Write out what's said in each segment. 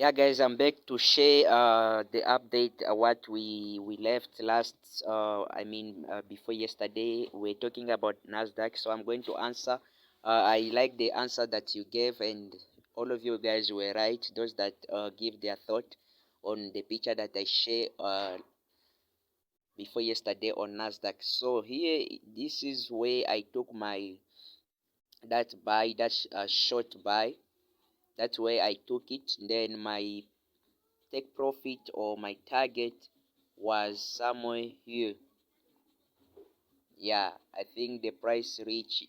Yeah, guys, I'm back to share the update what we left last. Before yesterday, we're talking about Nasdaq. So I'm going to answer. I like the answer that you gave, and all of you guys were right. Those that give their thought on the picture that I share before yesterday on Nasdaq. So here, this is where I took my that short buy. That's where I took it. Then my take profit or my target was somewhere here. Yeah, I think the price reached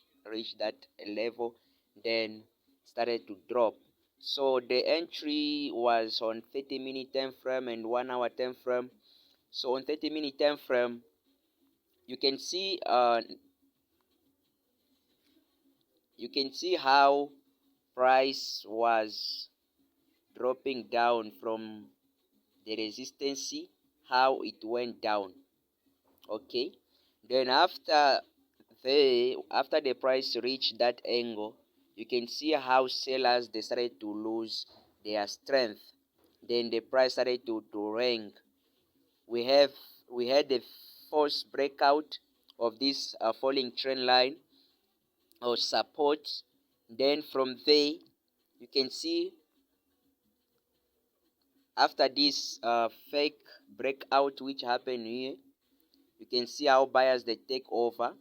that level, then started to drop. So the entry was on 30-minute time frame and 1 hour time frame. So on 30-minute time frame, you can see how price was dropping down from the resistance, how it went down. Okay, then after the price reached that angle, you can see how sellers they started to lose their strength. Then the price started to rank. We had the first breakout of this falling trend line or support. Then from there, you can see after this fake breakout which happened here, you can see how buyers they take over.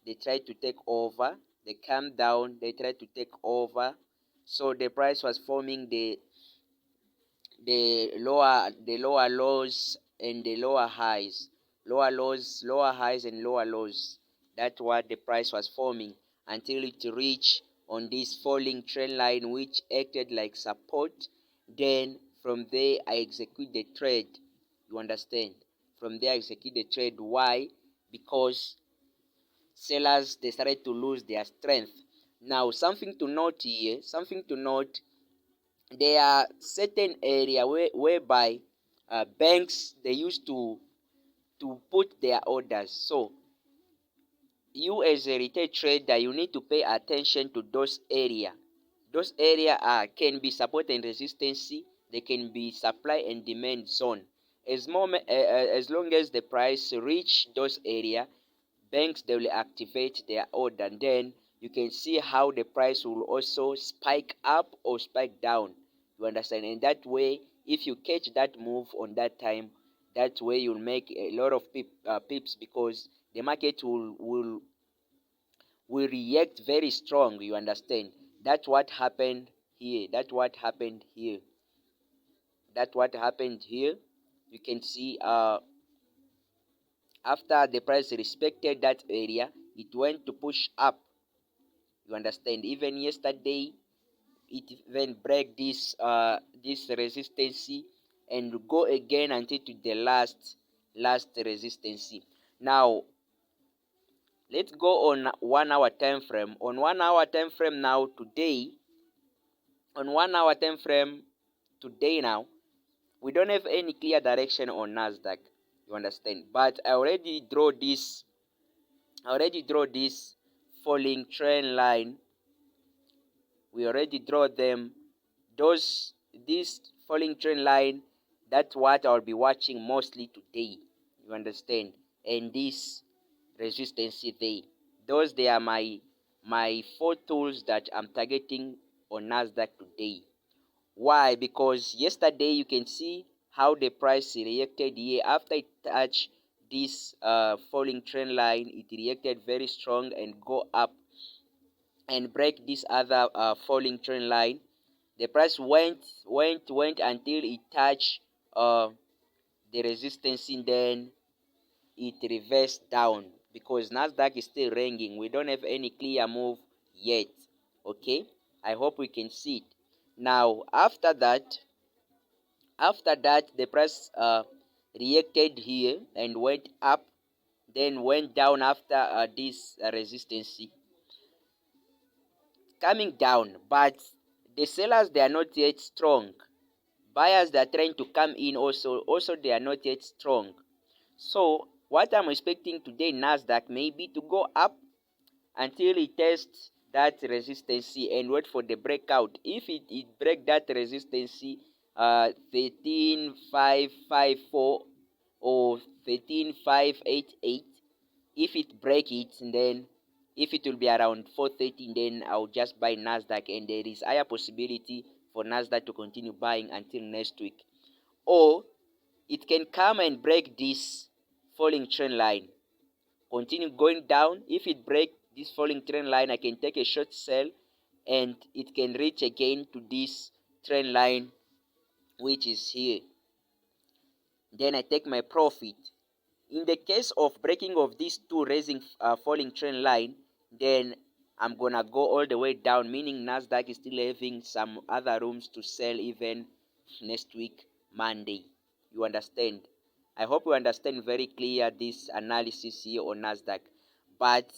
They try to take over, they come down, they try to take over. So the price was forming the lower lows and the lower highs, lower lows, lower highs and lower lows. That's what the price was forming until it reached on this falling trend line which acted like support. Then from there I execute the trade. You understand? From there I execute the trade. Why? Because sellers they started to lose their strength. Now something to note here, there are certain area whereby banks they used to put their orders. So you as a retail trader you need to pay attention to those area. Those area can be support and resistance, they can be supply and demand zone. As long as the price reach those area, banks they will activate their order, and then you can see how the price will also spike up or spike down. You understand? And that way, if you catch that move on that time, that way you'll make a lot of pips, because the market will react very strong. You understand? That's what happened here. That's what happened here. You can see after the price respected that area, it went to push up. You understand? Even yesterday, it even break this resistance and go again until to the last resistance. Now let's go on 1 hour time frame. On 1 hour time frame now today, on 1 hour time frame today now, we don't have any clear direction on Nasdaq. You understand? But I already draw this falling trend line. We already draw them. This falling trend line, that's what I'll be watching mostly today. You understand? And this resistance there. Those they are my four tools that I'm targeting on Nasdaq today. Why? Because yesterday you can see how the price reacted here after it touched this falling trend line. It reacted very strong and go up and break this other falling trend line. The price went until it touched the resistance, and then it reversed down because Nasdaq is still ringing. We don't have any clear move yet. Okay, I hope we can see it. Now after that the price reacted here and went up, then went down after this resistance coming down, but the sellers they are not yet strong. Buyers that are trying to come in also they are not yet strong. So what I'm expecting today, Nasdaq maybe to go up until it tests that resistance and wait for the breakout. If it break that resistance, 13554 or 13588, if it break it, then if it will be around 430, then I'll just buy Nasdaq, and there is higher possibility for Nasdaq to continue buying until next week. Or it can come and break this falling trend line, continue going down. If it break this falling trend line, I can take a short sell, and it can reach again to this trend line, which is here. Then I take my profit. In the case of breaking of these two raising falling trend line, then I'm gonna go all the way down, meaning Nasdaq is still having some other rooms to sell even next week Monday. You understand? I hope you understand very clear this analysis here on Nasdaq. But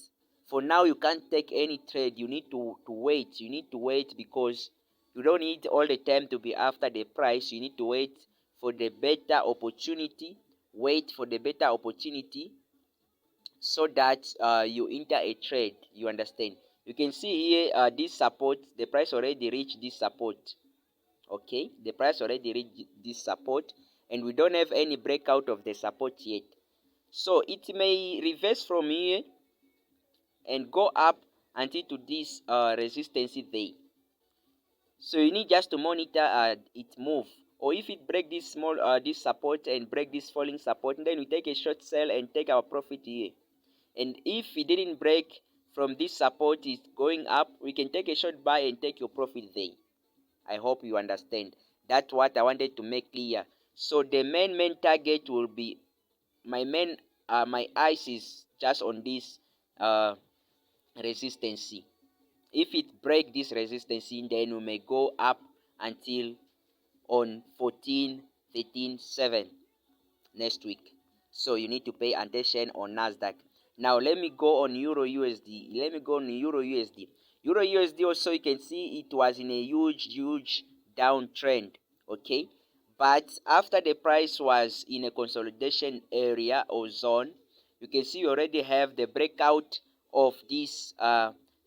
for now, you can't take any trade. You need to wait. You need to wait because you don't need all the time to be after the price. You need to wait for the better opportunity. Wait for the better opportunity so that you enter a trade. You understand? You can see here this support. The price already reached this support. Okay, the price already reached this support, and we don't have any breakout of the support yet. So it may reverse from here and go up until to this resistance there. So you need just to monitor it move. Or if it break this small this support and break this falling support, then we take a short sell and take our profit here. And if it didn't break from this support, is going up, we can take a short buy and take your profit there. I hope you understand. That's what I wanted to make clear. So the main target will be my eyes is just on this resistance. If it break this resistance, then we may go up until on 14, 13, 7 next week. So you need to pay attention on Nasdaq. Now let me go on Euro USD. Let me go on Euro USD. Euro USD also, you can see it was in a huge downtrend. Okay, but after the price was in a consolidation area or zone, you can see you already have the breakout of this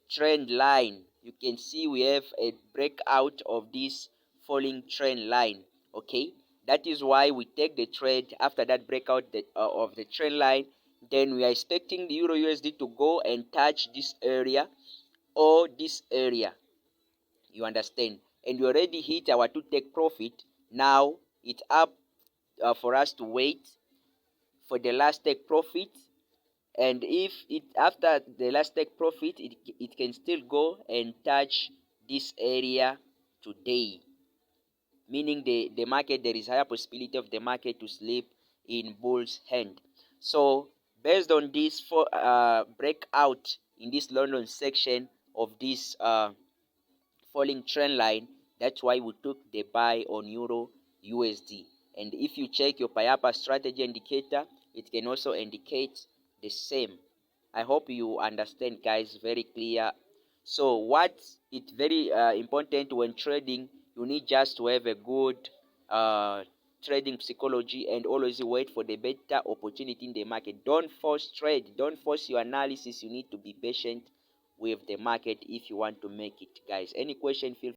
trend line. You can see we have a breakout of this falling trend line. Okay, that is why we take the trade after that breakout of the trend line. Then we are expecting the Euro USD to go and touch this area or this area. You understand? And we already hit our to take profit. Now it's up for us to wait for the last take profit. And if it after the last take profit, it can still go and touch this area today, meaning the market, there is higher possibility of the market to sleep in bull's hand. So based on this for breakout in this London section of this falling trend line, that's why we took the buy on Euro USD. And if you check your Payapa strategy indicator, it can also indicate the same. I hope you understand, guys, very clear. So what it's very important when trading, you need just to have a good trading psychology and always wait for the better opportunity in the market. Don't force trade, don't force your analysis. You need to be patient with the market if you want to make it, guys. Any question, feel